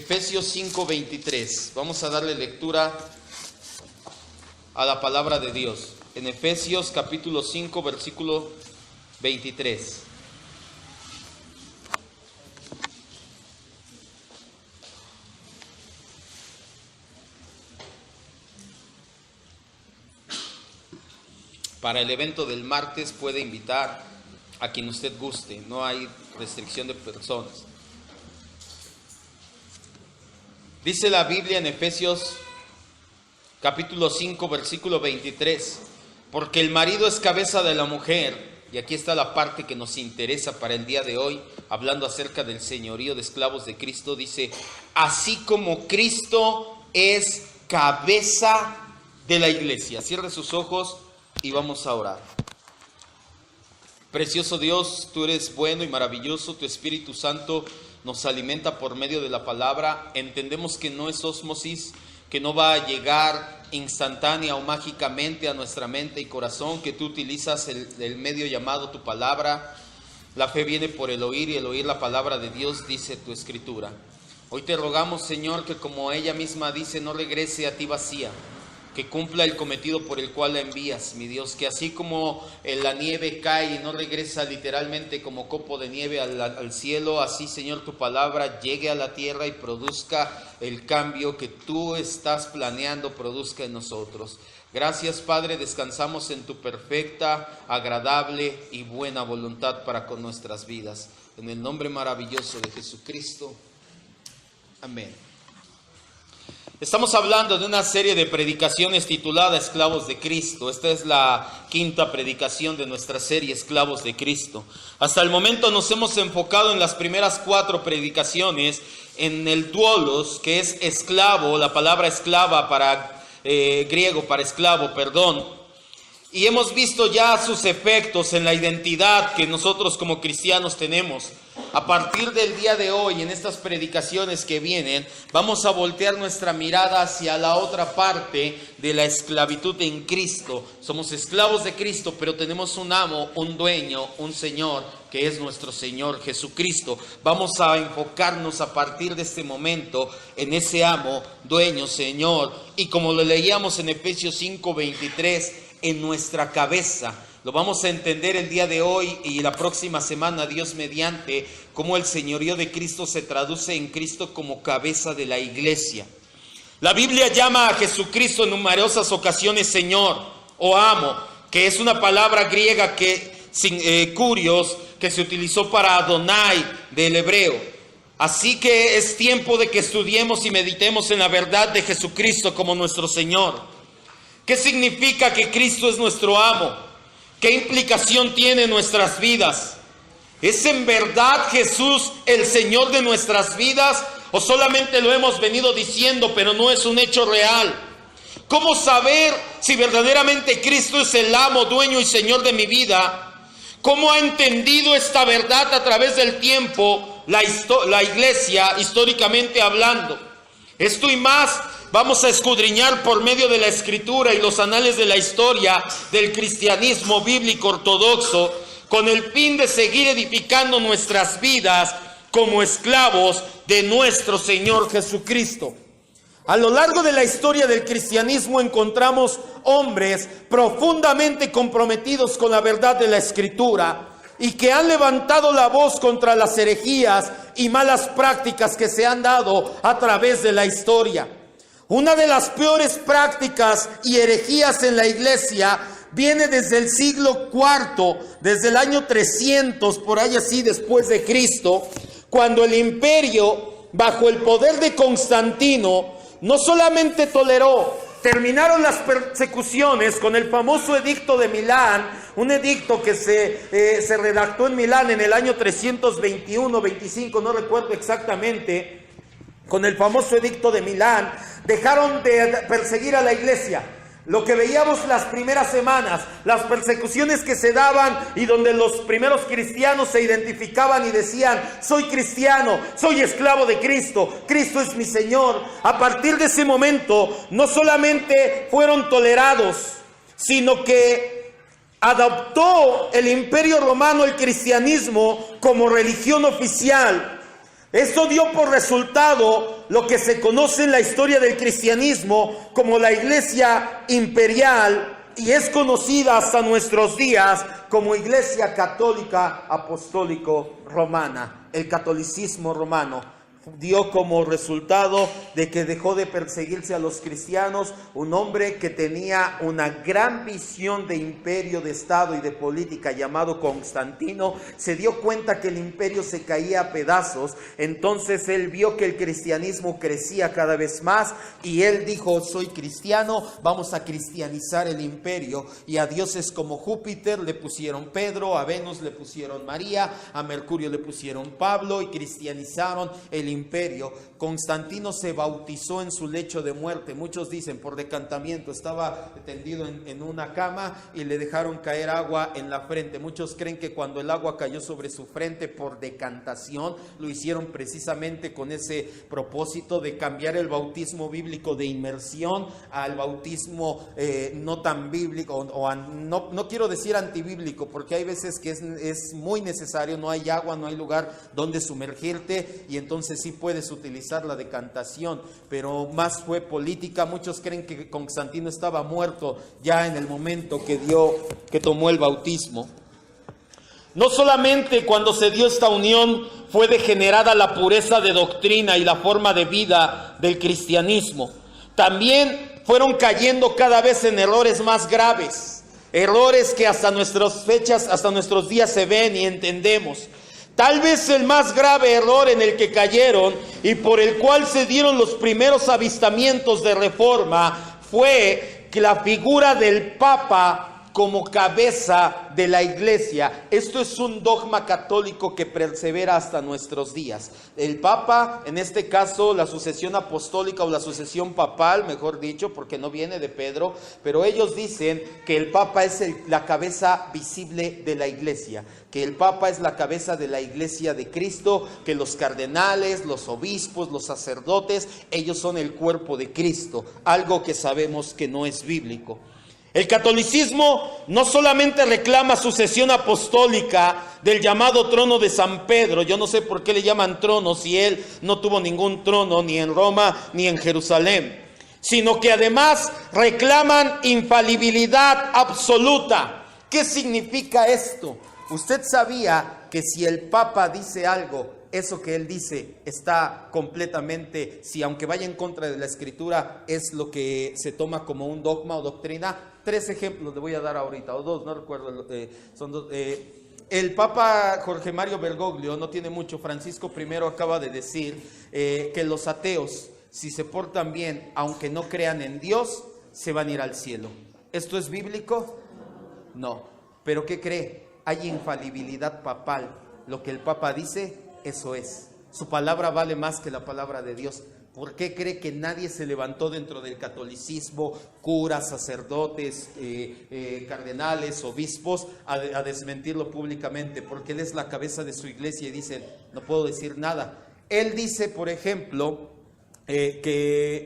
Efesios 5:23. Vamos a darle lectura a la palabra de Dios. En Efesios capítulo 5, versículo 23. Para el evento del martes puede invitar a quien usted guste, no hay restricción de personas. Dice la Biblia en Efesios capítulo 5, versículo 23, porque el marido es cabeza de la mujer, y aquí está la parte que nos interesa para el día de hoy, hablando acerca del señorío de esclavos de Cristo. Dice, así como Cristo es cabeza de la iglesia. Cierre sus ojos y vamos a orar. Precioso Dios, tú eres bueno y maravilloso, tu Espíritu Santo nos alimenta por medio de la palabra. Entendemos que no es ósmosis, que no va a llegar instantánea o mágicamente a nuestra mente y corazón, que tú utilizas el medio llamado tu palabra. La fe viene por el oír y el oír la palabra de Dios, dice tu Escritura. Hoy te rogamos, Señor, que como ella misma dice, no regrese a ti vacía, que cumpla el cometido por el cual la envías, mi Dios, que así como la nieve cae y no regresa literalmente como copo de nieve al cielo, así, Señor, tu palabra llegue a la tierra y produzca el cambio que tú estás planeando, produzca en nosotros. Gracias, Padre, descansamos en tu perfecta, agradable y buena voluntad para con nuestras vidas. En el nombre maravilloso de Jesucristo. Amén. Estamos hablando de una serie de predicaciones titulada Esclavos de Cristo. Esta es la quinta predicación de nuestra serie Esclavos de Cristo. Hasta el momento nos hemos enfocado en las primeras 4 predicaciones en el doulos, que es esclavo, la palabra esclava para griego, para esclavo, perdón. Y hemos visto ya sus efectos en la identidad que nosotros como cristianos tenemos. A partir del día de hoy, en estas predicaciones que vienen, vamos a voltear nuestra mirada hacia la otra parte de la esclavitud en Cristo. Somos esclavos de Cristo, pero tenemos un amo, un dueño, un Señor, que es nuestro Señor Jesucristo. Vamos a enfocarnos a partir de este momento en ese amo, dueño, Señor. Y como lo leíamos en Efesios 5:23, en nuestra cabeza. Lo vamos a entender el día de hoy y la próxima semana, Dios mediante, cómo el señorío de Cristo se traduce en Cristo como cabeza de la iglesia. La Biblia llama a Jesucristo en numerosas ocasiones Señor o amo, que es una palabra griega curios, que se utilizó para Adonai del hebreo. Así que es tiempo de que estudiemos y meditemos en la verdad de Jesucristo como nuestro Señor. ¿Qué significa que Cristo es nuestro amo? ¿Qué implicación tiene en nuestras vidas? ¿Es en verdad Jesús el Señor de nuestras vidas? ¿O solamente lo hemos venido diciendo, pero no es un hecho real? ¿Cómo saber si verdaderamente Cristo es el amo, dueño y Señor de mi vida? ¿Cómo ha entendido esta verdad a través del tiempo la iglesia, históricamente hablando? Esto y más vamos a escudriñar por medio de la Escritura y los anales de la historia del cristianismo bíblico ortodoxo, con el fin de seguir edificando nuestras vidas como esclavos de nuestro Señor Jesucristo. A lo largo de la historia del cristianismo encontramos hombres profundamente comprometidos con la verdad de la Escritura y que han levantado la voz contra las herejías y malas prácticas que se han dado a través de la historia. Una de las peores prácticas y herejías en la iglesia viene desde el siglo IV, desde el año 300, por ahí así después de Cristo, cuando el imperio, bajo el poder de Constantino, no solamente terminaron las persecuciones con el famoso edicto de Milán, un edicto que se redactó en Milán en el año 321-25, no recuerdo exactamente. Con el famoso edicto de Milán, dejaron de perseguir a la iglesia. Lo que veíamos las primeras semanas, las persecuciones que se daban y donde los primeros cristianos se identificaban y decían, soy cristiano, soy esclavo de Cristo, Cristo es mi Señor. A partir de ese momento, no solamente fueron tolerados, sino que adoptó el Imperio Romano el cristianismo como religión oficial. Esto dio por resultado lo que se conoce en la historia del cristianismo como la Iglesia imperial, y es conocida hasta nuestros días como Iglesia Católica Apostólico Romana. El catolicismo romano dio como resultado de que dejó de perseguirse a los cristianos un hombre que tenía una gran visión de imperio, de Estado y de política, llamado Constantino. Se dio cuenta que el imperio se caía a pedazos. Entonces él vio que el cristianismo crecía cada vez más y él dijo: soy cristiano, vamos a cristianizar el imperio. Y a dioses como Júpiter le pusieron Pedro, a Venus le pusieron María, a Mercurio le pusieron Pablo, y cristianizaron el imperio. Constantino se bautizó en su lecho de muerte. Muchos dicen por decantamiento. Estaba tendido en una cama y le dejaron caer agua en la frente. Muchos creen que cuando el agua cayó sobre su frente por decantación, lo hicieron precisamente con ese propósito de cambiar el bautismo bíblico de inmersión al bautismo no tan bíblico, no quiero decir antibíblico, porque hay veces que es muy necesario, no hay agua, no hay lugar donde sumergirte, y entonces sí puedes utilizar la decantación, pero más fue política. Muchos creen que Constantino estaba muerto ya en el momento que tomó el bautismo. No solamente cuando se dio esta unión fue degenerada la pureza de doctrina y la forma de vida del cristianismo, también fueron cayendo cada vez en errores más graves, errores que hasta nuestras fechas, hasta nuestros días se ven y entendemos. Tal vez el más grave error en el que cayeron y por el cual se dieron los primeros avistamientos de reforma fue que la figura del Papa como cabeza de la Iglesia. Esto es un dogma católico que persevera hasta nuestros días. El Papa, en este caso la sucesión apostólica o la sucesión papal, mejor dicho, porque no viene de Pedro, pero ellos dicen que el Papa es la cabeza visible de la Iglesia, que el Papa es la cabeza de la Iglesia de Cristo, que los cardenales, los obispos, los sacerdotes, ellos son el cuerpo de Cristo, algo que sabemos que no es bíblico. El catolicismo no solamente reclama sucesión apostólica del llamado trono de San Pedro. Yo no sé por qué le llaman trono si él no tuvo ningún trono ni en Roma ni en Jerusalén, sino que además reclaman infalibilidad absoluta. ¿Qué significa esto? Usted sabía que si el Papa dice algo, eso que él dice está completamente, si aunque vaya en contra de la Escritura, es lo que se toma como un dogma o doctrina. 3 ejemplos le voy a dar ahorita, o 2, no recuerdo, son 2. El Papa Jorge Mario Bergoglio, no tiene mucho, Francisco I acaba de decir que los ateos, si se portan bien, aunque no crean en Dios, se van a ir al cielo. ¿Esto es bíblico? No. ¿Pero qué cree? Hay infalibilidad papal. Lo que el Papa dice, eso es. Su palabra vale más que la palabra de Dios. ¿Por qué cree que nadie se levantó dentro del catolicismo, curas, sacerdotes, cardenales, obispos, a desmentirlo públicamente? Porque él es la cabeza de su iglesia y dicen, no puedo decir nada. Él dice, por ejemplo, que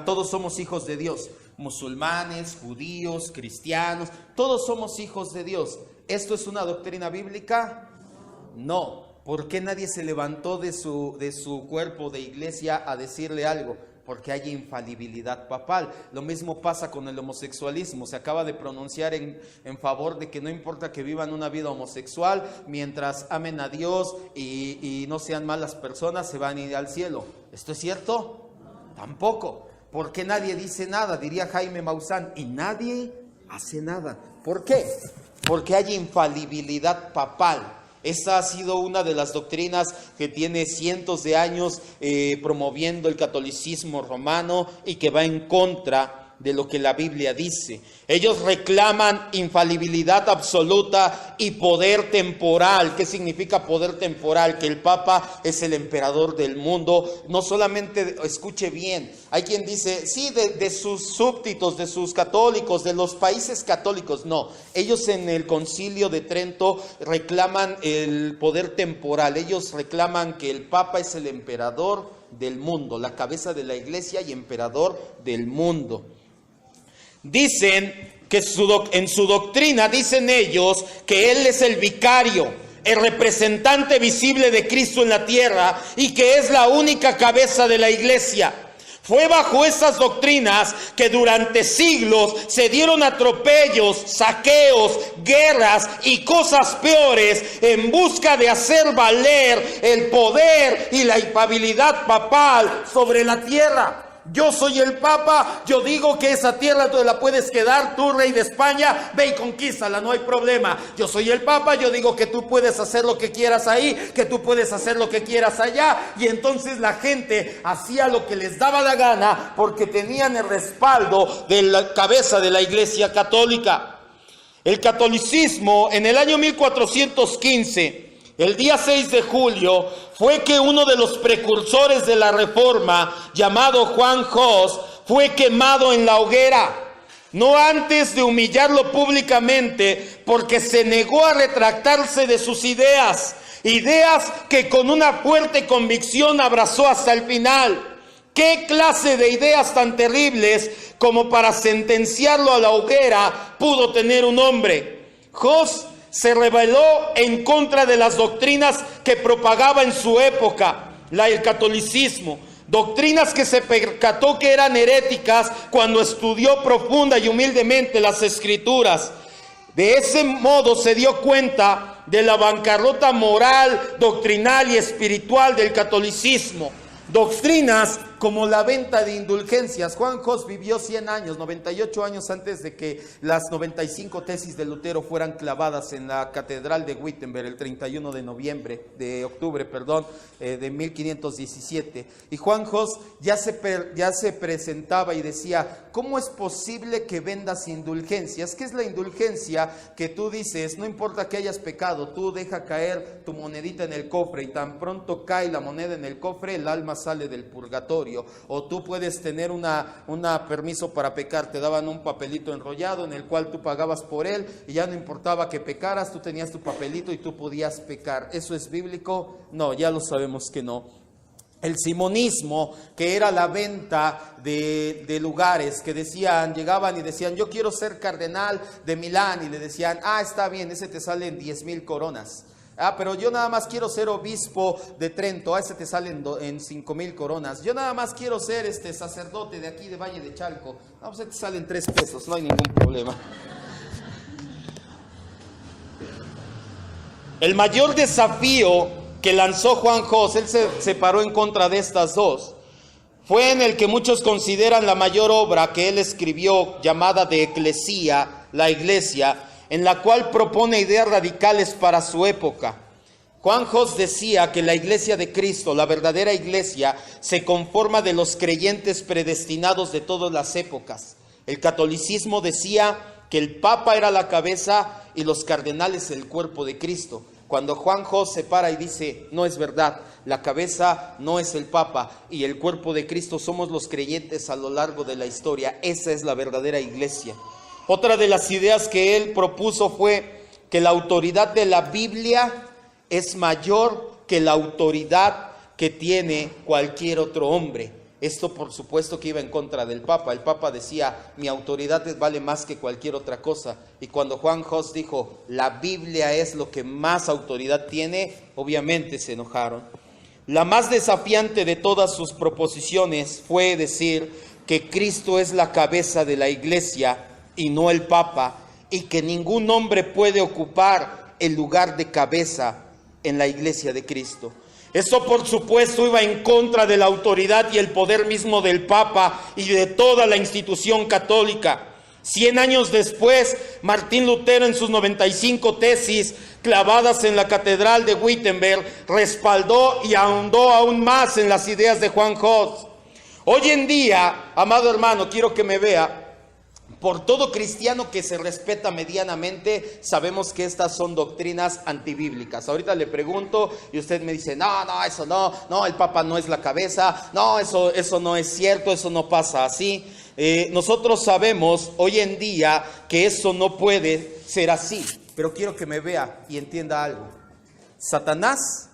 todos somos hijos de Dios, musulmanes, judíos, cristianos, todos somos hijos de Dios. ¿Esto es una doctrina bíblica? No. ¿Por qué nadie se levantó de su cuerpo de iglesia a decirle algo? Porque hay infalibilidad papal. Lo mismo pasa con el homosexualismo. Se acaba de pronunciar en favor de que no importa que vivan una vida homosexual, mientras amen a Dios y no sean malas personas, se van a ir al cielo. ¿Esto es cierto? Tampoco. ¿Por qué nadie dice nada? Diría Jaime Maussan. Y nadie hace nada. ¿Por qué? Porque hay infalibilidad papal. Esa ha sido una de las doctrinas que tiene cientos de años promoviendo el catolicismo romano y que va en contra de lo que la Biblia dice. Ellos reclaman infalibilidad absoluta y poder temporal. ¿Qué significa poder temporal? Que el Papa es el emperador del mundo. No solamente, escuche bien, hay quien dice, sí, de sus súbditos, de sus católicos, de los países católicos. No, ellos en el Concilio de Trento reclaman el poder temporal. Ellos reclaman que el Papa es el emperador del mundo, la cabeza de la iglesia y emperador del mundo. Dicen que en su doctrina, dicen ellos, que él es el vicario, el representante visible de Cristo en la tierra y que es la única cabeza de la iglesia. Fue bajo esas doctrinas que durante siglos se dieron atropellos, saqueos, guerras y cosas peores en busca de hacer valer el poder y la infalibilidad papal sobre la tierra. Yo soy el Papa, yo digo que esa tierra tú la puedes quedar, tú rey de España, ve y conquístala, no hay problema. Yo soy el Papa, yo digo que tú puedes hacer lo que quieras ahí, que tú puedes hacer lo que quieras allá. Y entonces la gente hacía lo que les daba la gana porque tenían el respaldo de la cabeza de la Iglesia Católica. El catolicismo en el año 1415... el día 6 de julio fue que uno de los precursores de la Reforma, llamado Juan Hus, fue quemado en la hoguera, no antes de humillarlo públicamente, porque se negó a retractarse de sus ideas que con una fuerte convicción abrazó hasta el final. ¿Qué clase de ideas tan terribles como para sentenciarlo a la hoguera pudo tener un hombre? Hus se rebeló en contra de las doctrinas que propagaba en su época, el catolicismo, doctrinas que se percató que eran heréticas cuando estudió profunda y humildemente las Escrituras. De ese modo se dio cuenta de la bancarrota moral, doctrinal y espiritual del catolicismo. Doctrinas como la venta de indulgencias. Juan Hus vivió 100 años, 98 años antes de que las 95 tesis de Lutero fueran clavadas en la catedral de Wittenberg el 31 de octubre, de 1517. Y Juan Hus ya se presentaba y decía, ¿cómo es posible que vendas indulgencias? ¿Qué es la indulgencia? Que tú dices, no importa que hayas pecado, tú deja caer tu monedita en el cofre y tan pronto cae la moneda en el cofre, el alma sale del purgatorio. O tú puedes tener una permiso para pecar, te daban un papelito enrollado en el cual tú pagabas por él y ya no importaba que pecaras, tú tenías tu papelito y tú podías pecar. ¿Eso es bíblico? No, ya lo sabemos que no. El simonismo, que era la venta de lugares, que llegaban y decían, yo quiero ser cardenal de Milán, y le decían, está bien, ese te sale en 10,000 coronas. Pero yo nada más quiero ser obispo de Trento, ese te sale en 5,000 coronas. Yo nada más quiero ser sacerdote de aquí de Valle de Chalco. Ese te sale en 3 pesos, no hay ningún problema. El mayor desafío que lanzó Juan Hus, él se paró en contra de estas dos, fue en el que muchos consideran la mayor obra que él escribió, llamada De Ecclesia, la Iglesia, en la cual propone ideas radicales para su época. Juan Hus decía que la iglesia de Cristo, la verdadera iglesia, se conforma de los creyentes predestinados de todas las épocas. El catolicismo decía que el Papa era la cabeza y los cardenales el cuerpo de Cristo. Cuando Juan Hus se para y dice, no es verdad, la cabeza no es el Papa y el cuerpo de Cristo somos los creyentes a lo largo de la historia. Esa es la verdadera iglesia. Otra de las ideas que él propuso fue que la autoridad de la Biblia es mayor que la autoridad que tiene cualquier otro hombre. Esto por supuesto que iba en contra del Papa. El Papa decía, mi autoridad vale más que cualquier otra cosa. Y cuando Juan Hus dijo, la Biblia es lo que más autoridad tiene, obviamente se enojaron. La más desafiante de todas sus proposiciones fue decir que Cristo es la cabeza de la iglesia y no el Papa, y que ningún hombre puede ocupar el lugar de cabeza en la iglesia de Cristo. Esto por supuesto iba en contra de la autoridad y el poder mismo del Papa y de toda la institución católica. 100 años después, Martín Lutero en sus 95 tesis clavadas en la catedral de Wittenberg respaldó y ahondó aún más en las ideas de Juan Hus. Hoy en día, amado hermano, quiero que me vea, por todo cristiano que se respeta medianamente, sabemos que estas son doctrinas antibíblicas. Ahorita le pregunto y usted me dice, no, eso no, el Papa no es la cabeza, no, eso no es cierto, eso no pasa así. Nosotros sabemos hoy en día que eso no puede ser así, pero quiero que me vea y entienda algo. Satanás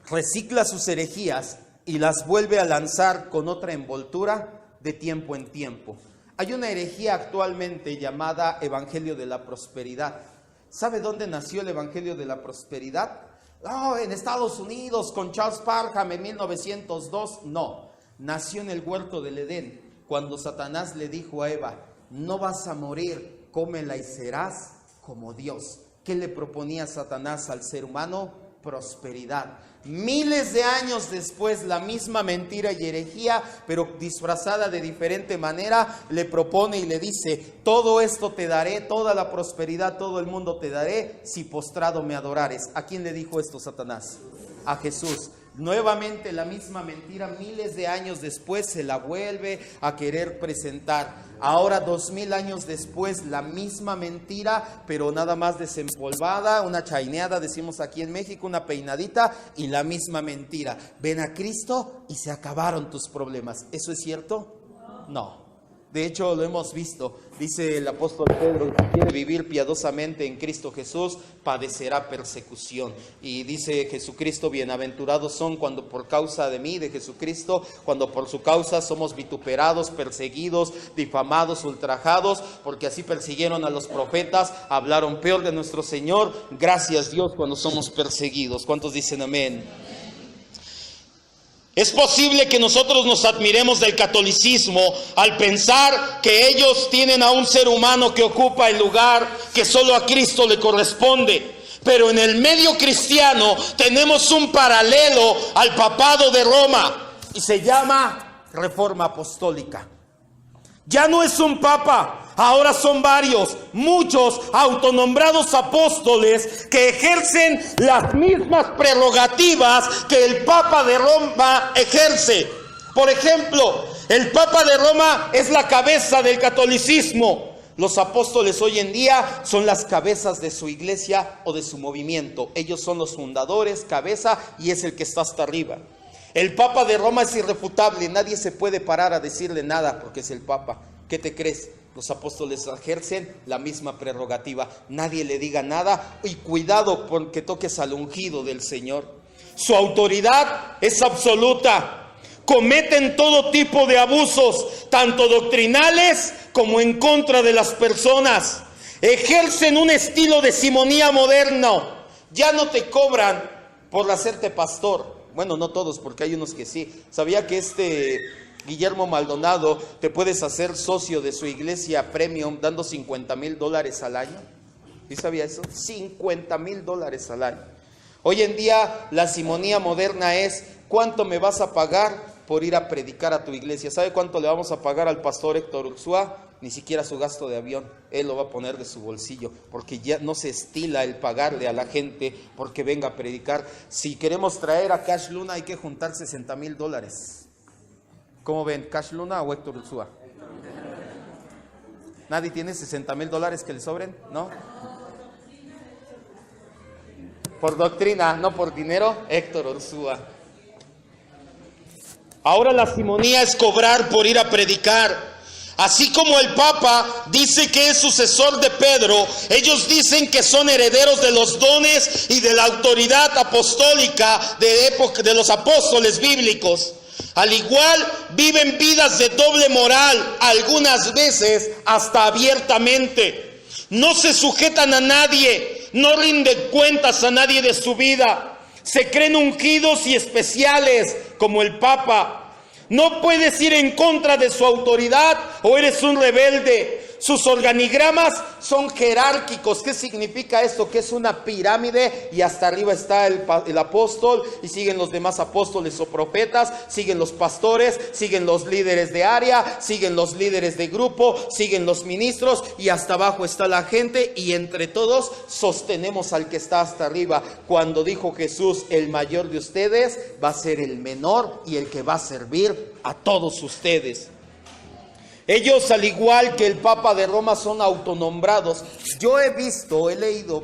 recicla sus herejías y las vuelve a lanzar con otra envoltura de tiempo en tiempo. Hay una herejía actualmente llamada Evangelio de la Prosperidad, ¿Sabe dónde nació el Evangelio de la Prosperidad? No, en Estados Unidos con Charles Parham en 1902. No, nació en el huerto del Edén, cuando Satanás le dijo a Eva: no vas a morir, cómela y serás como Dios. ¿Qué le proponía Satanás al ser humano? Prosperidad. Miles de años después, la misma mentira y herejía, pero disfrazada de diferente manera, le propone y le dice: todo esto te daré, toda la prosperidad, todo el mundo te daré, si postrado me adorares. ¿A quién le dijo esto Satanás? A Jesús. Nuevamente la misma mentira, miles de años después se la vuelve a querer presentar. Ahora 2000 años después, la misma mentira, pero nada más desempolvada, una chaineada, decimos aquí en México, una peinadita, y la misma mentira. Ven a Cristo y se acabaron tus problemas. ¿Eso es cierto? No. De hecho, lo hemos visto. Dice el apóstol Pedro: que quiere vivir piadosamente en Cristo Jesús, padecerá persecución. Y dice Jesucristo: bienaventurados son cuando por causa de mí, de Jesucristo, cuando por su causa somos vituperados, perseguidos, difamados, ultrajados, porque así persiguieron a los profetas, hablaron peor de nuestro Señor. Gracias Dios cuando somos perseguidos. ¿Cuántos dicen amén? Es posible que nosotros nos admiremos del catolicismo al pensar que ellos tienen a un ser humano que ocupa el lugar que solo a Cristo le corresponde. Pero en el medio cristiano tenemos un paralelo al papado de Roma y se llama Reforma Apostólica. Ya no es un papa, ahora son varios, muchos autonombrados apóstoles que ejercen las mismas prerrogativas que el Papa de Roma ejerce. Por ejemplo, el Papa de Roma es la cabeza del catolicismo. Los apóstoles hoy en día son las cabezas de su iglesia o de su movimiento. Ellos son los fundadores, cabeza, y es el que está hasta arriba. El Papa de Roma es irrefutable, nadie se puede parar a decirle nada porque es el Papa. ¿Qué te crees? Los apóstoles ejercen la misma prerrogativa. Nadie le diga nada, y cuidado porque toques al ungido del Señor. Su autoridad es absoluta. Cometen todo tipo de abusos, tanto doctrinales como en contra de las personas. Ejercen un estilo de simonía moderno. Ya no te cobran por hacerte pastor. Bueno, no todos, porque hay unos que sí. ¿Sabía que Guillermo Maldonado te puedes hacer socio de su iglesia premium dando $50,000 al año? ¿Sí sabía eso? $50,000 al año. Hoy en día la simonía moderna es: ¿cuánto me vas a pagar por ir a predicar a tu iglesia? ¿Sabe cuánto le vamos a pagar al pastor Héctor Ursúa? Ni siquiera su gasto de avión, él lo va a poner de su bolsillo, porque ya no se estila el pagarle a la gente porque venga a predicar. Si queremos traer a Cash Luna hay que juntar $60,000. ¿Cómo ven? ¿Cash Luna o Héctor Ursúa? ¿Nadie tiene $60,000 que le sobren? ¿No? Por doctrina, no por dinero. Héctor Ursúa. Ahora la simonía es cobrar por ir a predicar. Así como el Papa dice que es sucesor de Pedro, ellos dicen que son herederos de los dones y de la autoridad apostólica de los apóstoles bíblicos. Al igual, viven vidas de doble moral, algunas veces hasta abiertamente. No se sujetan a nadie, no rinden cuentas a nadie de su vida. Se creen ungidos y especiales como el Papa. No puedes ir en contra de su autoridad o eres un rebelde. Sus organigramas son jerárquicos. ¿Qué significa esto? Que es una pirámide y hasta arriba está el apóstol y siguen los demás apóstoles o profetas, siguen los pastores, siguen los líderes de área, siguen los líderes de grupo, siguen los ministros y hasta abajo está la gente, y entre todos sostenemos al que está hasta arriba. Cuando dijo Jesús: el mayor de ustedes va a ser el menor y el que va a servir a todos ustedes. Ellos, al igual que el Papa de Roma, son autonombrados. Yo he leído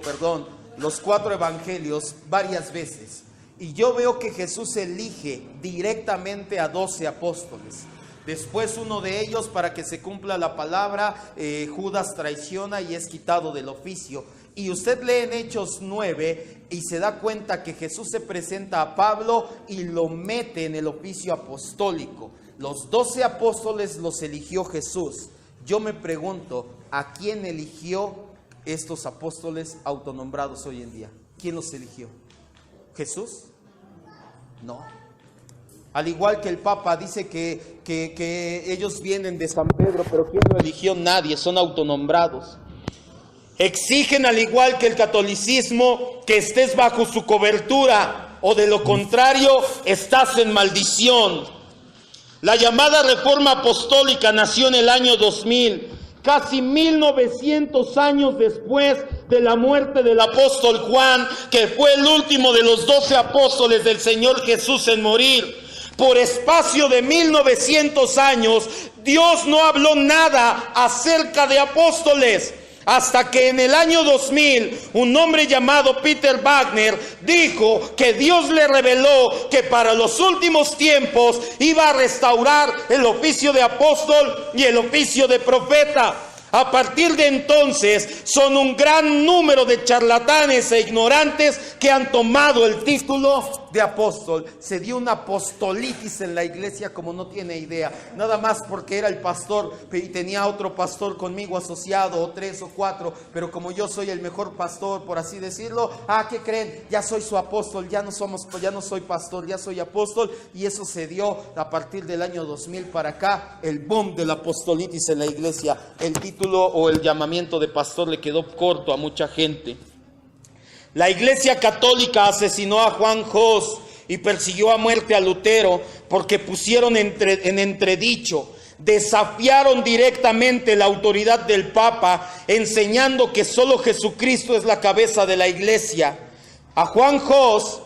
los 4 evangelios varias veces, y yo veo que Jesús elige directamente a 12 apóstoles. Después uno de ellos, para que se cumpla la palabra, Judas traiciona y es quitado del oficio. Y usted lee en Hechos 9 y se da cuenta que Jesús se presenta a Pablo y lo mete en el oficio apostólico. Los 12 apóstoles los eligió Jesús. Yo me pregunto, ¿a quién eligió estos apóstoles autonombrados hoy en día? ¿Quién los eligió? ¿Jesús? No. Al igual que el Papa dice que ellos vienen de San Pedro, pero ¿quién lo eligió? Nadie, son autonombrados. Exigen, al igual que el catolicismo, que estés bajo su cobertura, o de lo contrario, estás en maldición. La llamada Reforma Apostólica nació en el año 2000, casi 1900 años después de la muerte del apóstol Juan, que fue el último de los 12 apóstoles del Señor Jesús en morir. Por espacio de 1900 años, Dios no habló nada acerca de apóstoles, hasta que en el año 2000, un hombre llamado Peter Wagner dijo que Dios le reveló que para los últimos tiempos iba a restaurar el oficio de apóstol y el oficio de profeta. A partir de entonces, son un gran número de charlatanes e ignorantes que han tomado el título de apóstol. Se dio una apostolitis en la iglesia como no tiene idea. Nada más porque era el pastor y tenía otro pastor conmigo asociado, o 3 o 4. Pero como yo soy el mejor pastor, por así decirlo, ¿qué creen? Ya soy su apóstol, ya no soy pastor, ya soy apóstol. Y eso se dio a partir del año 2000 para acá, el boom de la apostolitis en la iglesia. El título o el llamamiento de pastor le quedó corto a mucha gente. La Iglesia Católica asesinó a Juan Hus y persiguió a muerte a Lutero porque pusieron en entredicho, desafiaron directamente la autoridad del Papa, enseñando que solo Jesucristo es la cabeza de la Iglesia. A Juan Hus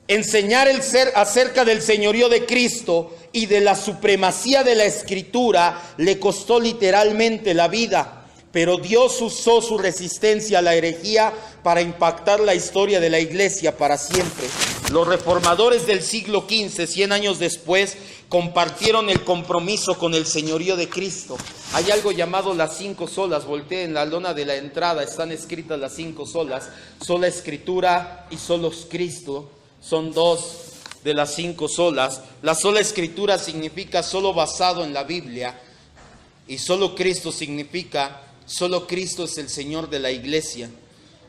enseñar acerca del señorío de Cristo y de la supremacía de la Escritura le costó literalmente la vida. Pero Dios usó su resistencia a la herejía para impactar la historia de la iglesia para siempre. Los reformadores del siglo XV, 100 años después, compartieron el compromiso con el señorío de Cristo. Hay algo llamado las 5 solas. Volteen en la lona de la entrada, están escritas las 5 solas. Sola Escritura y solo Cristo. Son 2 de las 5 solas. La sola Escritura significa solo basado en la Biblia. Y solo Cristo significa solo Cristo es el Señor de la iglesia.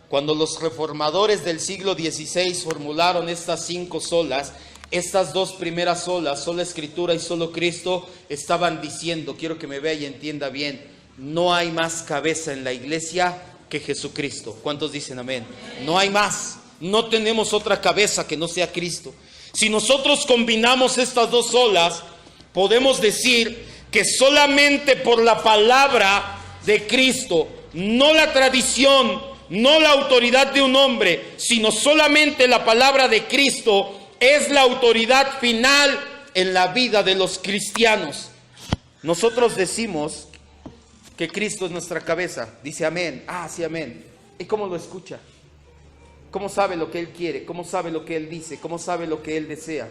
Cuando los reformadores del siglo XVI formularon estas 5 solas, estas 2 primeras solas, sola Escritura y solo Cristo, estaban diciendo, quiero que me vea y entienda bien, no hay más cabeza en la iglesia que Jesucristo. ¿Cuántos dicen amén? No hay más, no tenemos otra cabeza que no sea Cristo. Si nosotros combinamos estas 2 solas, podemos decir que solamente por la palabra de Cristo, no la tradición, no la autoridad de un hombre, sino solamente la palabra de Cristo es la autoridad final en la vida de los cristianos. Nosotros decimos que Cristo es nuestra cabeza. Dice amén. Sí, amén. ¿Y cómo lo escucha? ¿Cómo sabe lo que Él quiere? ¿Cómo sabe lo que Él dice? ¿Cómo sabe lo que Él desea?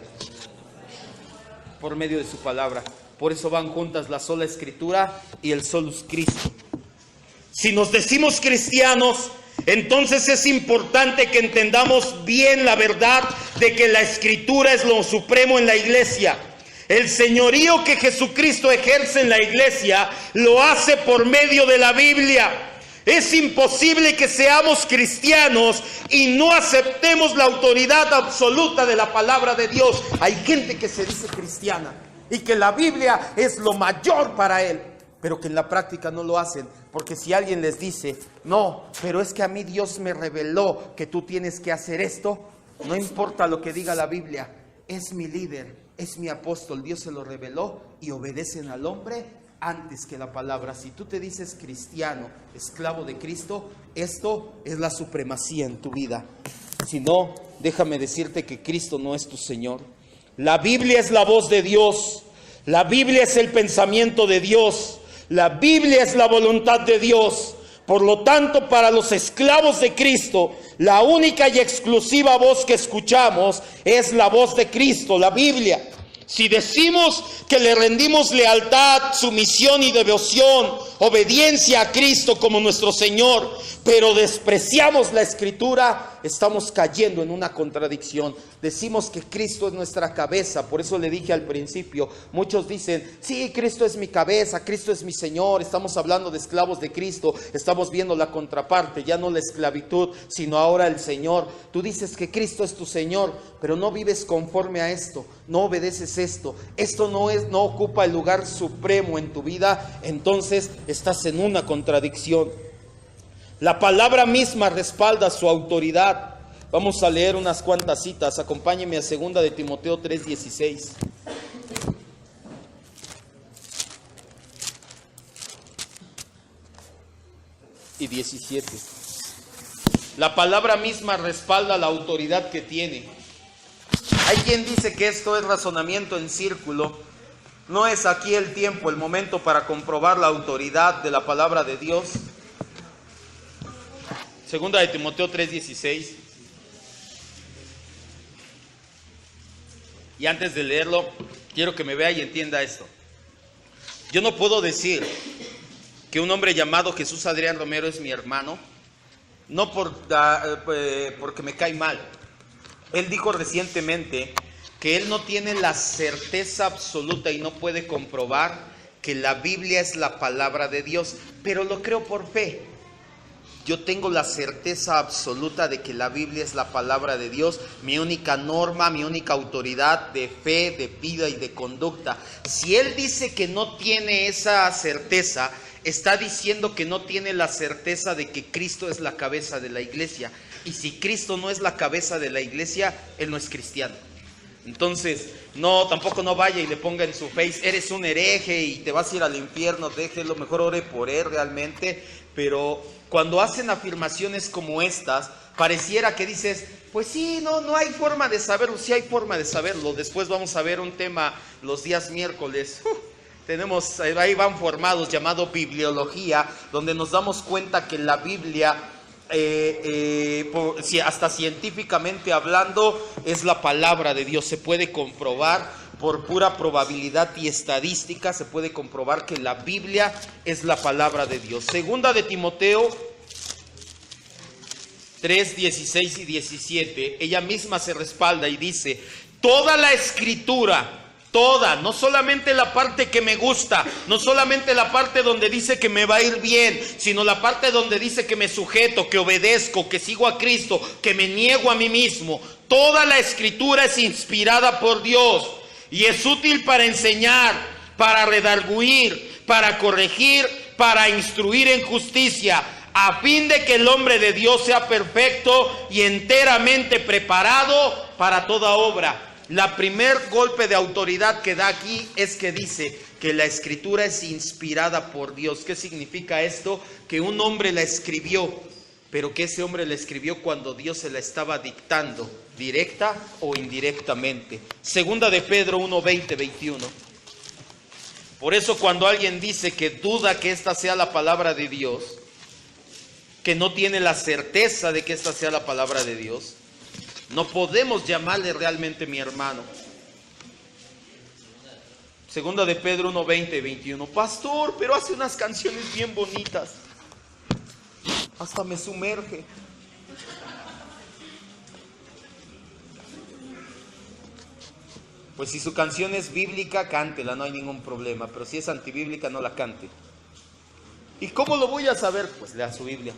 Por medio de su palabra. Por eso van juntas la sola Escritura y el solus Cristo. Si nos decimos cristianos, entonces es importante que entendamos bien la verdad de que la Escritura es lo supremo en la iglesia. El señorío que Jesucristo ejerce en la iglesia lo hace por medio de la Biblia. Es imposible que seamos cristianos y no aceptemos la autoridad absoluta de la palabra de Dios. Hay gente que se dice cristiana y que la Biblia es lo mayor para él, pero que en la práctica no lo hacen. Porque si alguien les dice, no, pero es que a mí Dios me reveló que tú tienes que hacer esto, no importa lo que diga la Biblia, es mi líder, es mi apóstol, Dios se lo reveló y obedecen al hombre antes que la palabra. Si tú te dices cristiano, esclavo de Cristo, esto es la supremacía en tu vida. Si no, déjame decirte que Cristo no es tu Señor. La Biblia es la voz de Dios, la Biblia es el pensamiento de Dios, la Biblia es la voluntad de Dios. Por lo tanto, para los esclavos de Cristo, la única y exclusiva voz que escuchamos es la voz de Cristo, la Biblia. Si decimos que le rendimos lealtad, sumisión y devoción, obediencia a Cristo como nuestro Señor, pero despreciamos la Escritura, estamos cayendo en una contradicción. Decimos que Cristo es nuestra cabeza, por eso le dije al principio, muchos dicen, sí, Cristo es mi cabeza, Cristo es mi Señor, estamos hablando de esclavos de Cristo, estamos viendo la contraparte, ya no la esclavitud, sino ahora el Señor. Tú dices que Cristo es tu Señor, pero no vives conforme a esto, no obedeces esto no ocupa el lugar supremo en tu vida, entonces estás en una contradicción. La palabra misma respalda su autoridad. Vamos a leer unas cuantas citas. Acompáñeme a 2 de Timoteo 3:16 y 17. La palabra misma respalda la autoridad que tiene. Hay quien dice que esto es razonamiento en círculo. No es aquí el tiempo, el momento para comprobar la autoridad de la palabra de Dios. 2 de Timoteo 3:16. Y antes de leerlo, quiero que me vea y entienda esto. Yo no puedo decir que un hombre llamado Jesús Adrián Romero es mi hermano, no porque me cae mal. Él dijo recientemente que él no tiene la certeza absoluta y no puede comprobar que la Biblia es la palabra de Dios, pero lo creo por fe. Yo tengo la certeza absoluta de que la Biblia es la palabra de Dios, mi única norma, mi única autoridad de fe, de vida y de conducta. Si él dice que no tiene esa certeza, está diciendo que no tiene la certeza de que Cristo es la cabeza de la iglesia. Y si Cristo no es la cabeza de la iglesia, él no es cristiano. Entonces, tampoco no vaya y le ponga en su face, eres un hereje y te vas a ir al infierno, déjelo, mejor ore por él realmente. Pero cuando hacen afirmaciones como estas, pareciera que dices, pues sí, no hay forma de saberlo, sí hay forma de saberlo. Después vamos a ver un tema los días miércoles. Tenemos, ahí van formados, llamado bibliología, donde nos damos cuenta que la Biblia, hasta científicamente hablando, es la palabra de Dios. Se puede comprobar por pura probabilidad y estadística, se puede comprobar que la Biblia es la palabra de Dios. 2 de Timoteo 3:16 y 17, ella misma se respalda y dice, toda la escritura, toda, no solamente la parte que me gusta, no solamente la parte donde dice que me va a ir bien, sino la parte donde dice que me sujeto, que obedezco, que sigo a Cristo, que me niego a mí mismo. Toda la escritura es inspirada por Dios y es útil para enseñar, para redarguir, para corregir, para instruir en justicia, a fin de que el hombre de Dios sea perfecto y enteramente preparado para toda obra. La primer golpe de autoridad que da aquí es que dice que la escritura es inspirada por Dios. ¿Qué significa esto? Que un hombre la escribió, pero que ese hombre la escribió cuando Dios se la estaba dictando, directa o indirectamente. 2 de Pedro 1:20-21. Por eso cuando alguien dice que duda que esta sea la palabra de Dios, que no tiene la certeza de que esta sea la palabra de Dios, no podemos llamarle realmente mi hermano. 2 de Pedro 1:20-21. Pastor, pero hace unas canciones bien bonitas. Hasta me sumerge. Pues si su canción es bíblica, cántela, no hay ningún problema. Pero si es antibíblica, no la cante. ¿Y cómo lo voy a saber? Pues lea su Biblia.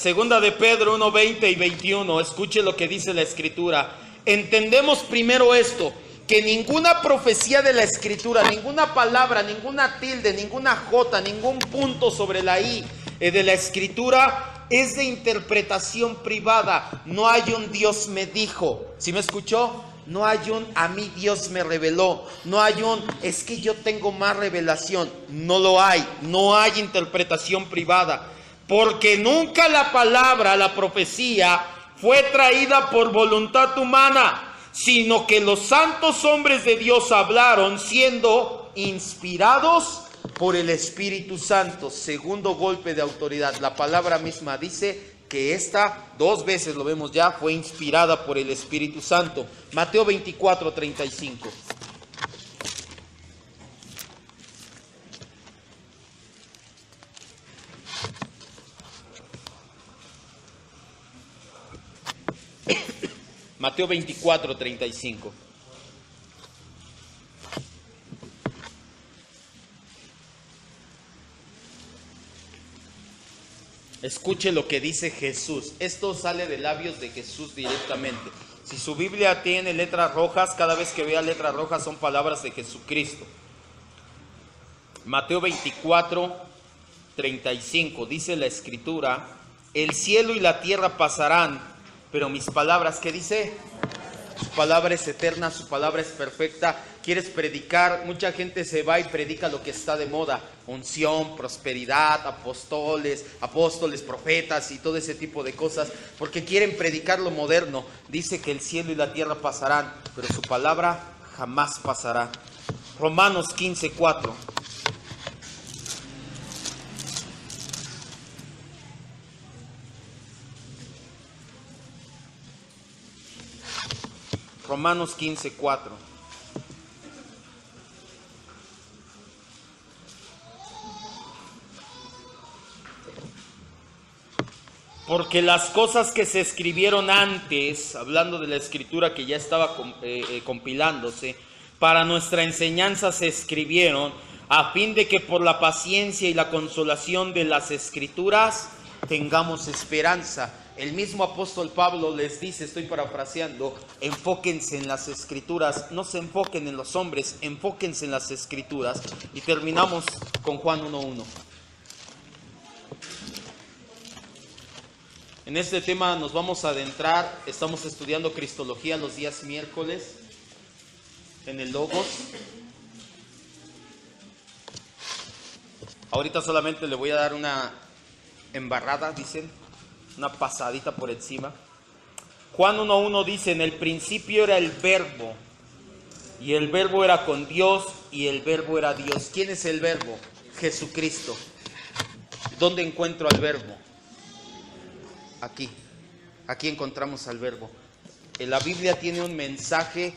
2 de Pedro 1:20 y 21, escuche lo que dice la Escritura. Entendemos primero esto, que ninguna profecía de la Escritura, ninguna palabra, ninguna tilde, ninguna jota, ningún punto sobre la i de la Escritura es de interpretación privada. No hay un Dios me dijo. ¿Sí me escuchó? No hay un a mí Dios me reveló. No hay un es que yo tengo más revelación. No lo hay. No hay interpretación privada. Porque nunca la palabra, la profecía, fue traída por voluntad humana, sino que los santos hombres de Dios hablaron siendo inspirados por el Espíritu Santo. Segundo golpe de autoridad. La palabra misma dice que esta, 2 veces lo vemos ya, fue inspirada por el Espíritu Santo. Mateo 24:35. Mateo 24, 35. Escuche lo que dice Jesús. Esto sale de labios de Jesús directamente. Si su Biblia tiene letras rojas, cada vez que vea letras rojas son palabras de Jesucristo. Mateo 24, 35, dice la Escritura: el cielo y la tierra pasarán, pero mis palabras, ¿qué dice? Su palabra es eterna, su palabra es perfecta. Quieres predicar, mucha gente se va y predica lo que está de moda: unción, prosperidad, apóstoles, profetas y todo ese tipo de cosas, porque quieren predicar lo moderno. Dice que el cielo y la tierra pasarán, pero su palabra jamás pasará. Romanos 15, 4. Romanos 15, 4. Porque las cosas que se escribieron antes, hablando de la escritura que ya estaba compilándose, para nuestra enseñanza se escribieron, a fin de que por la paciencia y la consolación de las escrituras tengamos esperanza. El mismo apóstol Pablo les dice, estoy parafraseando: enfóquense en las escrituras, no se enfoquen en los hombres, enfóquense en las escrituras. Y terminamos con Juan 1:1. En este tema nos vamos a adentrar. Estamos estudiando Cristología los días miércoles en el Logos. Ahorita solamente le voy a dar una embarrada, dicen, una pasadita por encima. Juan 1:1 dice: en el principio era el Verbo, y el Verbo era con Dios, y el Verbo era Dios. ¿Quién es el Verbo? Jesucristo. ¿Dónde encuentro al Verbo? Aquí encontramos al Verbo. La Biblia tiene un mensaje,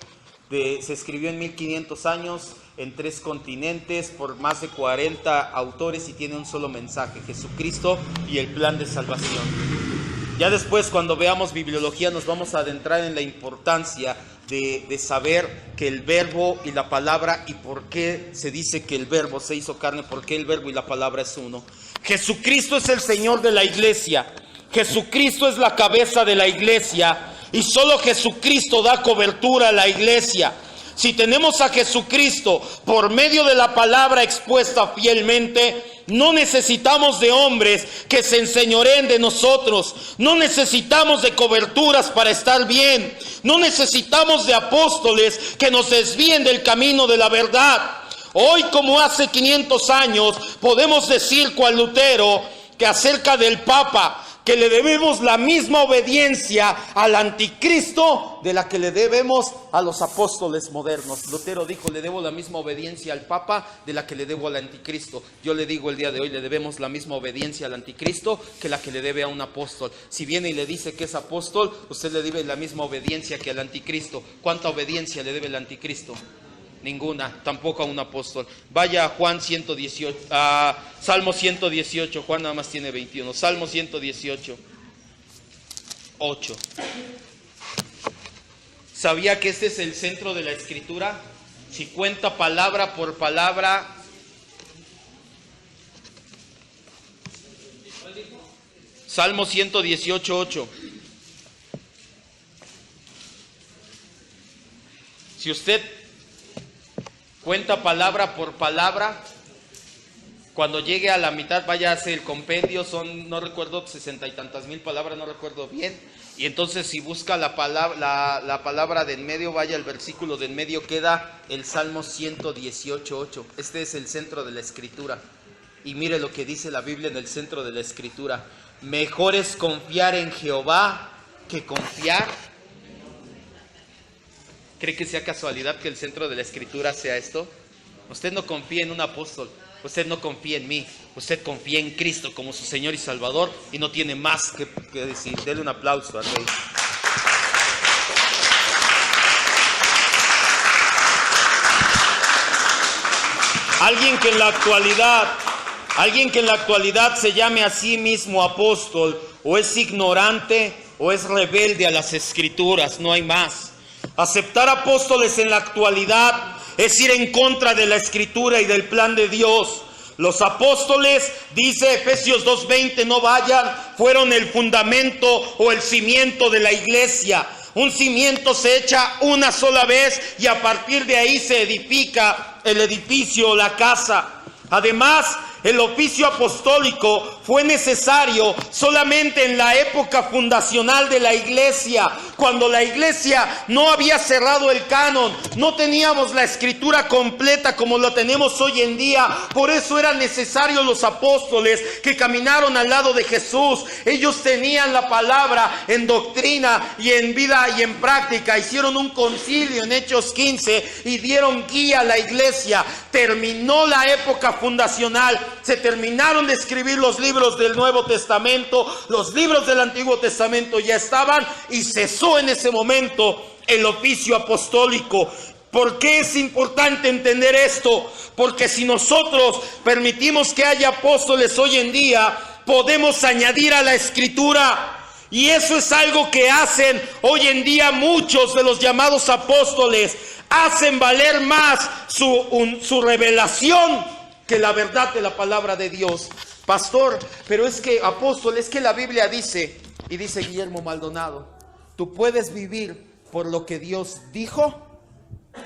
se escribió en 1500 años, en 3 continentes, por más de 40 autores, y tiene un solo mensaje: Jesucristo y el plan de salvación. Ya después, cuando veamos bibliología, nos vamos a adentrar en la importancia de saber que el Verbo y la palabra, y por qué se dice que el Verbo se hizo carne, por qué el Verbo y la palabra es uno. Jesucristo es el Señor de la iglesia. Jesucristo es la cabeza de la iglesia, y solo Jesucristo da cobertura a la iglesia. Si tenemos a Jesucristo por medio de la palabra expuesta fielmente, no necesitamos de hombres que se enseñoreen de nosotros. No necesitamos de coberturas para estar bien. No necesitamos de apóstoles que nos desvíen del camino de la verdad. Hoy, como hace 500 años, podemos decir cual Lutero, que acerca del Papa, que le debemos la misma obediencia al anticristo de la que le debemos a los apóstoles modernos. Lutero dijo: le debo la misma obediencia al Papa de la que le debo al anticristo. Yo le digo el día de hoy: le debemos la misma obediencia al anticristo que la que le debe a un apóstol. Si viene y le dice que es apóstol, usted le debe la misma obediencia que al anticristo. ¿Cuánta obediencia le debe el anticristo? Ninguna, tampoco a un apóstol. Vaya a Juan 118, a Salmo 118, Juan nada más tiene 21. Salmo 118, 8. ¿Sabía que este es el centro de la escritura? Si cuenta palabra por palabra. Salmo 118, 8. Si usted cuenta palabra por palabra, cuando llegue a la mitad, vaya a hacer el compendio, son, no recuerdo, 60 y tantas mil palabras, no recuerdo bien. Y entonces, si busca la palabra de en medio, vaya al versículo de en medio, queda el Salmo 118, 8. Este es el centro de la escritura. Y mire lo que dice la Biblia en el centro de la escritura: mejor es confiar en Jehová que confiar. ¿Cree que sea casualidad que el centro de la escritura sea esto? Usted no confía en un apóstol, usted no confía en mí, usted confía en Cristo como su Señor y Salvador, y no tiene más que decir. Denle un aplauso al Rey. Alguien que en la actualidad se llame a sí mismo apóstol, o es ignorante, o es rebelde a las Escrituras, no hay más. Aceptar apóstoles en la actualidad es ir en contra de la Escritura y del plan de Dios. Los apóstoles, dice Efesios 2:20, no vayan, fueron el fundamento o el cimiento de la iglesia. Un cimiento se echa una sola vez y a partir de ahí se edifica el edificio, la casa. Además, el oficio apostólico fue necesario solamente en la época fundacional de la iglesia, cuando la iglesia no había cerrado el canon, no teníamos la escritura completa como la tenemos hoy en día. Por eso eran necesarios los apóstoles que caminaron al lado de Jesús. Ellos tenían la palabra en doctrina y en vida y en práctica. Hicieron un concilio en Hechos 15 y dieron guía a la iglesia. Terminó la época fundacional. Se terminaron de escribir los libros del Nuevo Testamento, los libros del Antiguo Testamento ya estaban y cesó en ese momento el oficio apostólico. ¿Por qué es importante entender esto? Porque si nosotros permitimos que haya apóstoles hoy en día, podemos añadir a la Escritura. Y eso es algo que hacen hoy en día muchos de los llamados apóstoles. Hacen valer más su revelación que la verdad de la palabra de Dios. Pastor, pero es que, apóstol, es que la Biblia dice, y dice Guillermo Maldonado, tú puedes vivir por lo que Dios dijo,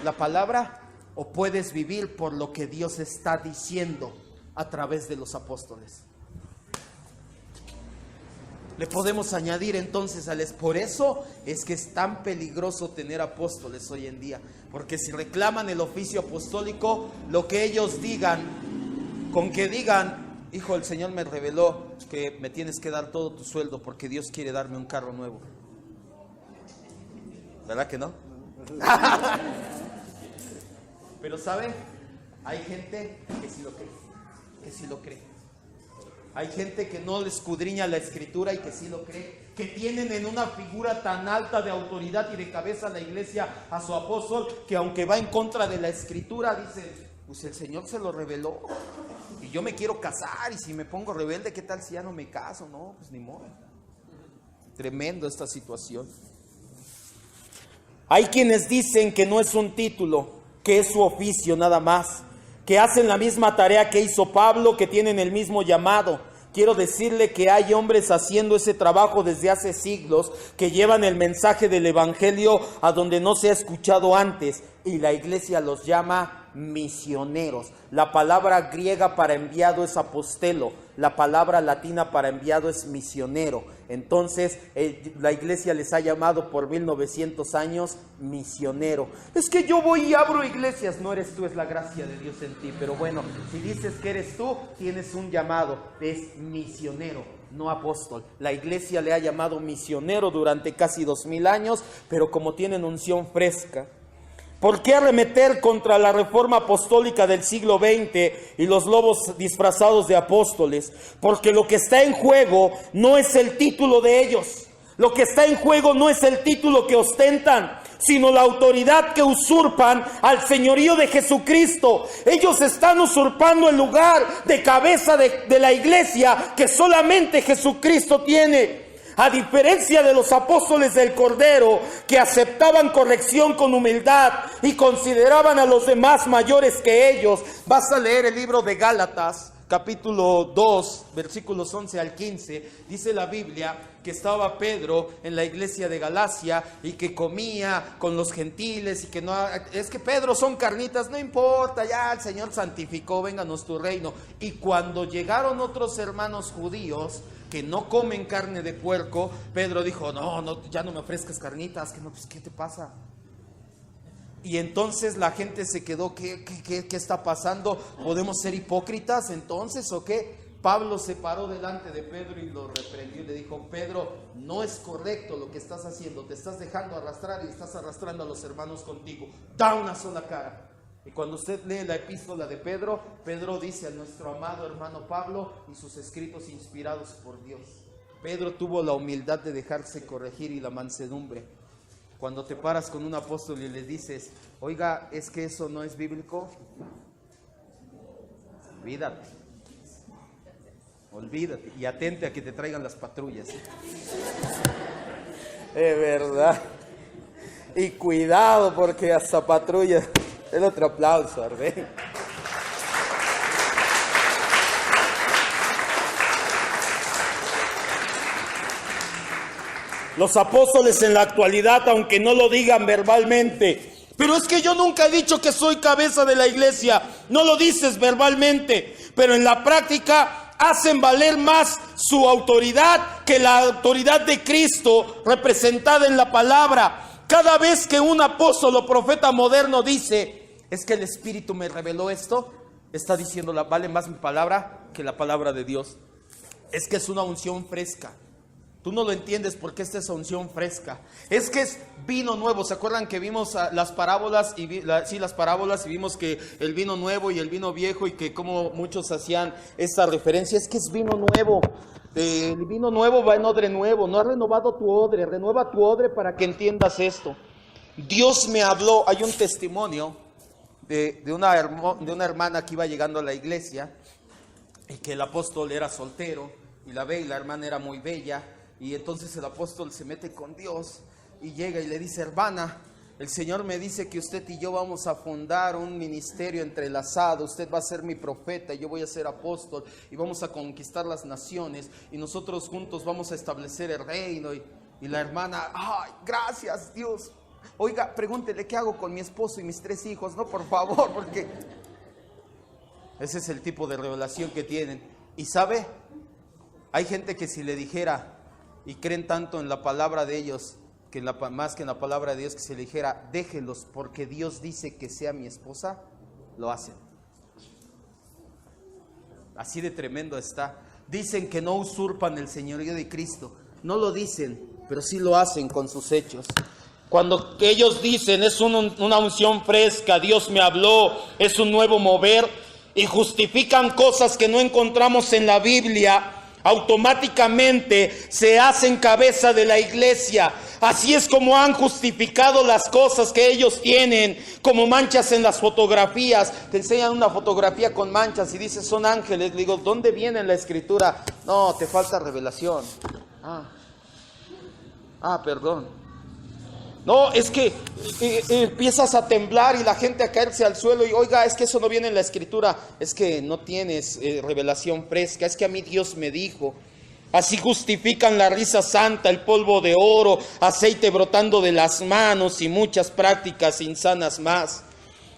la palabra, o puedes vivir por lo que Dios está diciendo a través de los apóstoles. Le podemos añadir entonces por eso es que es tan peligroso tener apóstoles hoy en día, porque si reclaman el oficio apostólico, lo que ellos digan, con que digan, hijo, el Señor me reveló que me tienes que dar todo tu sueldo porque Dios quiere darme un carro nuevo. ¿Verdad que no? Pero ¿sabe? Hay gente que sí lo cree, que sí lo cree. Hay gente que no le escudriña la Escritura y que sí lo cree, que tienen en una figura tan alta de autoridad y de cabeza la iglesia a su apóstol, que aunque va en contra de la Escritura, dicen, pues el Señor se lo reveló y yo me quiero casar, y si me pongo rebelde, ¿qué tal si ya no me caso? No, pues ni modo. Tremendo esta situación. Hay quienes dicen que no es un título, que es su oficio nada más, que hacen la misma tarea que hizo Pablo, que tienen el mismo llamado. Quiero decirle que hay hombres haciendo ese trabajo desde hace siglos, que llevan el mensaje del evangelio a donde no se ha escuchado antes, y la iglesia los llama misioneros. La palabra griega para enviado es apostelo, la palabra latina para enviado es misionero. Entonces la iglesia les ha llamado por 1900 años misionero. Es que yo voy y abro iglesias. No eres tú, es la gracia de Dios en ti. Pero bueno, si dices que eres tú, tienes un llamado, es misionero, no apóstol. La iglesia le ha llamado misionero durante casi 2000 años, pero como tienen unción fresca. ¿Por qué arremeter contra la reforma apostólica del siglo XX y los lobos disfrazados de apóstoles? Porque lo que está en juego no es el título de ellos. Lo que está en juego no es el título que ostentan, sino la autoridad que usurpan al señorío de Jesucristo. Ellos están usurpando el lugar de cabeza de la iglesia que solamente Jesucristo tiene. A diferencia de los apóstoles del Cordero, que aceptaban corrección con humildad y consideraban a los demás mayores que ellos. Vas a leer el libro de Gálatas, capítulo 2, versículos 11 al 15. Dice la Biblia que estaba Pedro en la iglesia de Galacia y que comía con los gentiles y que no, es que Pedro son carnitas, no importa, ya el Señor santificó, vénganos tu reino. Y cuando llegaron otros hermanos judíos que no comen carne de puerco, Pedro dijo, no, ya no me ofrezcas carnitas, que no, pues ¿qué te pasa? Y entonces la gente se quedó, ¿qué está pasando? ¿Podemos ser hipócritas entonces o qué? Pablo se paró delante de Pedro y lo reprendió y le dijo, Pedro, no es correcto lo que estás haciendo, te estás dejando arrastrar y estás arrastrando a los hermanos contigo, da una sola cara. Y cuando usted lee la epístola de Pedro, Pedro dice a nuestro amado hermano Pablo y sus escritos inspirados por Dios. Pedro tuvo la humildad de dejarse corregir y la mansedumbre. Cuando te paras con un apóstol y le dices, oiga, es que eso no es bíblico, olvídate y atente a que te traigan las patrullas. Es verdad. Y cuidado porque hasta patrulla. El otro aplauso, Arben. Los apóstoles en la actualidad, aunque no lo digan verbalmente, pero es que yo nunca he dicho que soy cabeza de la iglesia. No lo dices verbalmente, pero en la práctica hacen valer más su autoridad que la autoridad de Cristo representada en la palabra. Cada vez que un apóstol o profeta moderno dice, es que el Espíritu me reveló esto, está diciendo, vale más mi palabra que la palabra de Dios. Es que es una unción fresca. Tú no lo entiendes porque esta es unción fresca. Es que es vino nuevo. ¿Se acuerdan que vimos las parábolas? Las parábolas y vimos que el vino nuevo y el vino viejo y que como muchos hacían esta referencia. Es que es vino nuevo. El vino nuevo va en odre nuevo. No ha renovado tu odre. Renueva tu odre para que entiendas esto. Dios me habló. Hay un testimonio de una hermana que iba llegando a la iglesia y que el apóstol era soltero y la hermana era muy bella. Y entonces el apóstol se mete con Dios y llega y le dice, hermana, el Señor me dice que usted y yo vamos a fundar un ministerio entrelazado. Usted va a ser mi profeta y yo voy a ser apóstol y vamos a conquistar las naciones y nosotros juntos vamos a establecer el reino. Y la hermana, ay, gracias Dios. Oiga, pregúntele qué hago con mi esposo y mis 3 hijos, no, por favor, porque ese es el tipo de revelación que tienen. Y sabe, hay gente que si le dijera, y creen tanto en la palabra de ellos, que más que en la palabra de Dios, que se le dijera, déjelos porque Dios dice que sea mi esposa, lo hacen. Así de tremendo está. Dicen que no usurpan el señorío de Cristo. No lo dicen, pero sí lo hacen con sus hechos. Cuando ellos dicen, es una unción fresca, Dios me habló, es un nuevo mover, y justifican cosas que no encontramos en la Biblia, automáticamente se hacen cabeza de la iglesia. Así es como han justificado las cosas que ellos tienen, como manchas en las fotografías. Te enseñan una fotografía con manchas y dices, son ángeles. Le digo, ¿dónde viene en la escritura? No, te falta revelación. Perdón. No, es que empiezas a temblar y la gente a caerse al suelo y oiga, es que eso no viene en la escritura. Es que no tienes revelación fresca, es que a mí Dios me dijo. Así justifican la risa santa, el polvo de oro, aceite brotando de las manos y muchas prácticas insanas más.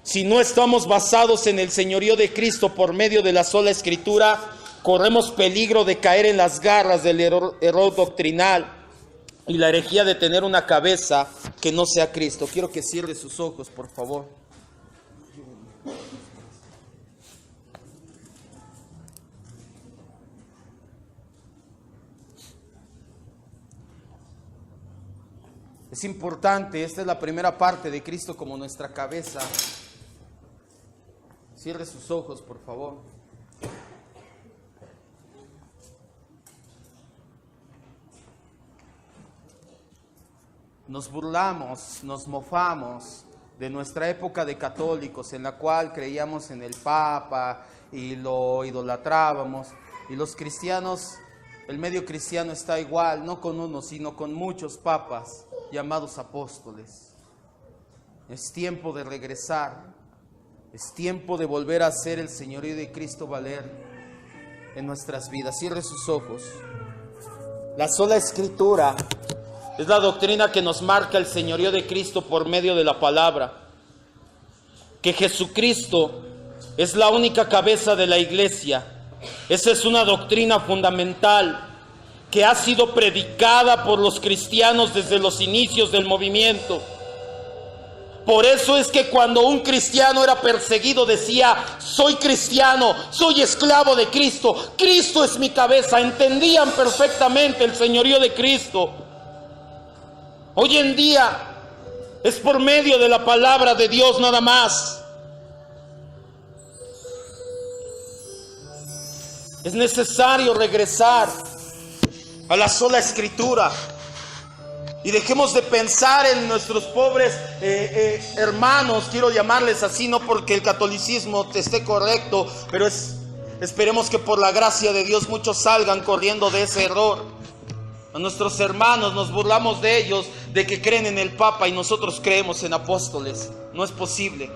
Si no estamos basados en el señorío de Cristo por medio de la sola escritura, corremos peligro de caer en las garras del error doctrinal y la herejía de tener una cabeza que no sea Cristo. Quiero que cierre sus ojos, por favor. Es importante, esta es la primera parte de Cristo como nuestra cabeza. Cierre sus ojos, por favor. Nos burlamos, nos mofamos de nuestra época de católicos en la cual creíamos en el Papa y lo idolatrábamos. Y los cristianos, el medio cristiano está igual, no con uno, sino con muchos papas llamados apóstoles. Es tiempo de regresar, es tiempo de volver a hacer el señorío de Cristo valer en nuestras vidas. Cierre sus ojos. La sola escritura es la doctrina que nos marca el señorío de Cristo por medio de la palabra. Que Jesucristo es la única cabeza de la iglesia. Esa es una doctrina fundamental que ha sido predicada por los cristianos desde los inicios del movimiento. Por eso es que cuando un cristiano era perseguido decía, soy cristiano, soy esclavo de Cristo, Cristo es mi cabeza. Entendían perfectamente el señorío de Cristo. Hoy en día es por medio de la palabra de Dios nada más. Es necesario regresar a la sola escritura y dejemos de pensar en nuestros pobres hermanos, quiero llamarles así, no porque el catolicismo esté correcto, pero esperemos que por la gracia de Dios muchos salgan corriendo de ese error. A nuestros hermanos nos burlamos de ellos, de que creen en el Papa y nosotros creemos en apóstoles. No es posible.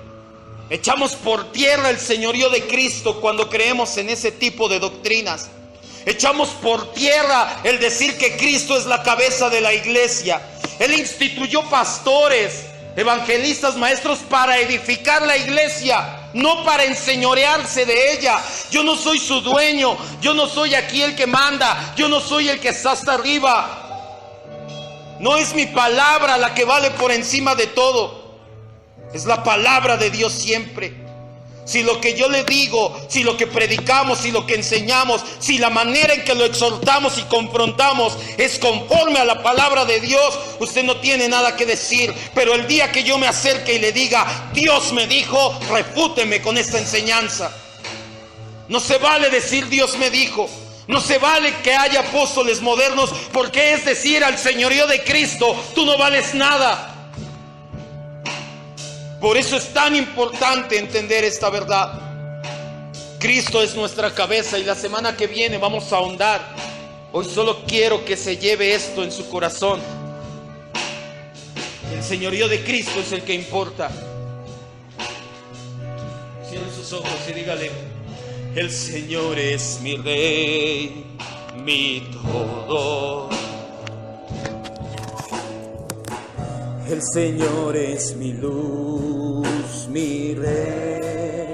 Echamos por tierra el señorío de Cristo cuando creemos en ese tipo de doctrinas. Echamos por tierra el decir que Cristo es la cabeza de la iglesia. Él instituyó pastores, evangelistas, maestros para edificar la iglesia, no para enseñorearse de ella. Yo no soy su dueño, yo no soy aquí el que manda, yo no soy el que está hasta arriba. No es mi palabra la que vale por encima de todo. Es la palabra de Dios siempre. Si lo que yo le digo, si lo que predicamos, si lo que enseñamos, si la manera en que lo exhortamos y confrontamos es conforme a la palabra de Dios, usted no tiene nada que decir. Pero el día que yo me acerque y le diga, Dios me dijo, refúteme con esta enseñanza. No se vale decir Dios me dijo. No se vale que haya apóstoles modernos, porque es decir al señorío de Cristo, tú no vales nada. Por eso es tan importante entender esta verdad. Cristo es nuestra cabeza y la semana que viene vamos a ahondar. Hoy solo quiero que se lleve esto en su corazón. El señorío de Cristo es el que importa. Cierre sus ojos y dígale: el Señor es mi Rey, mi todo. El Señor es mi luz, mi Rey.